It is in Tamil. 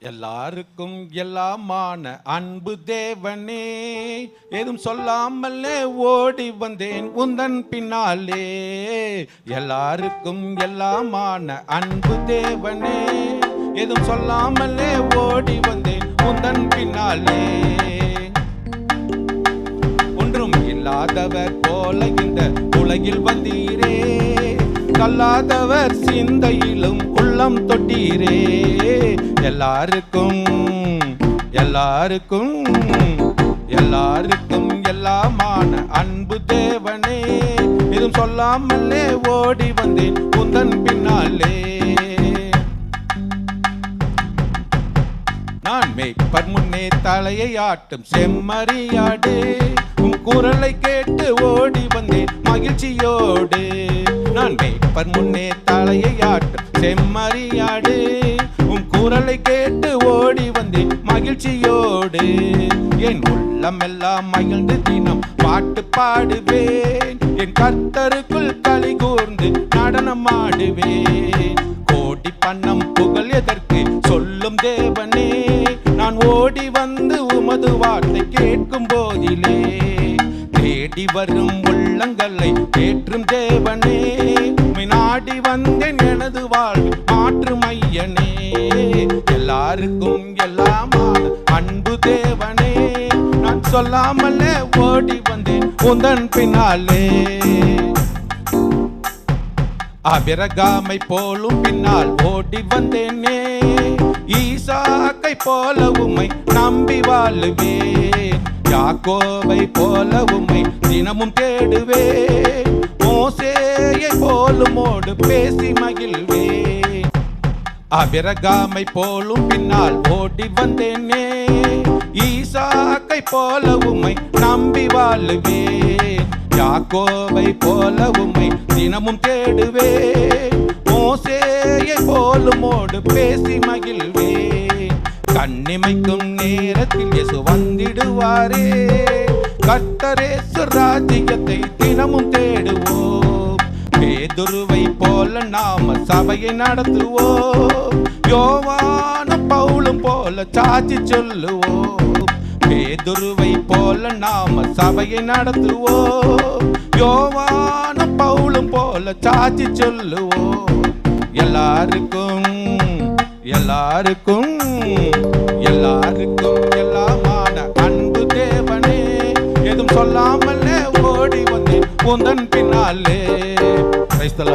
எல்லாருக்கும் எல்லாமான அன்பு தேவனே, ஏதும் சொல்லாமலே ஓடி வந்தேன் உந்தன் பின்னாலே. எல்லாருக்கும் எல்லாமான அன்பு தேவனே, ஏதும் சொல்லாமலே ஓடி வந்தேன் உந்தன் பின்னாலே. ஒன்றும் இல்லாதவர் போல இந்த உலகில் வந்தீரே, கல்லாதவர் சிந்தையிலும் உள்ளம் தொட்டீரே. எல்லாருக்கும் எல்லாருக்கும் எல்லாருக்கும் எல்லாமான அன்பு தேவனே, எதுவும் சொல்லாமலே ஓடி வந்தேன் உந்தன் பின்னாலே. நான் மேய்ப்பர் முன்னே தலையை ஆட்டும் செம்மறியாடு, உன் குரலை கேட்டு ஓடி வந்தேன் மகிழ்ச்சியோடு. நான் மேய்ப்பர் முன்னே தலையை ஆட்டும் செம்மறியாடு, உன் குரலை கேட்டு ஓடி வந்தேன் மகிழ்ச்சியோடு. என் உள்ளம் எல்லாம் மகிழ்ந்து தினம் பாட்டு பாடுவேன், என் கர்த்தருக்குள் களி கூர்ந்து நடனம் ஆடுவேன். கோடி பணம் புகழ் எதற்கு சொல்லும் தேவனே, நான் ஓடி வந்து உமது வார்த்தை கேட்கும் போதிலே. தேடி வரும் உள்ளங்களை ஏற்றும் தேவனே, நாடி வந்தேன் எனது வாழ்வு மாற்று மையனே. எல்லாருக்கும் எல்லாமான அன்பு தேவனே, நான் சொல்லாமலே ஓடி வந்தேன் உந்தன் பின்னாலே. ஆபிரகாமை போலும் பின்னால் ஓடி வந்தேனே, ஈசாக்கை போல உம்மை நம்பி வாழுவேன். யாக்கோபை போல உம்மை தினமும் தேடுவேன், மோசேயை போலும் ஓடு பேசி மகிழ்வேன். ஆபிரகாமை போலும் பின்னால் ஓடி வந்தேனே, ஈசாக்கை போல உம்மை நம்பி வாழுவேன். யாக்கோபை போல உம்மை தினமும் தேடுவேன், மோசேயை போலும் ஓடு பேசி மகிழ்வேன். கண்ணிமைக்கும் நேரத்தில் இயேசு வந்திடுவாரே, கர்த்தரேசு ராஜ்யத்தை தினமும் தேடுவோம். பேதுருவை போல நாம சபையை நடத்துவோம், யோவானும் பவுலும் போல சாட்சி சொல்லுவோம். பேதுருவை போல நாம சபையை நடத்துவோம், யோவானும் பவுலும் போல சாட்சி சொல்லுவோம். எல்லாருக்கும் எல்லாருக்கும் எல்லாருக்கும் எல்லாமான அன்பு தேவனே, எதுவும் சொல்லாமலே ஓடி வந்தேன் உந்தன் பின்னாலே. கிறிஸ்து.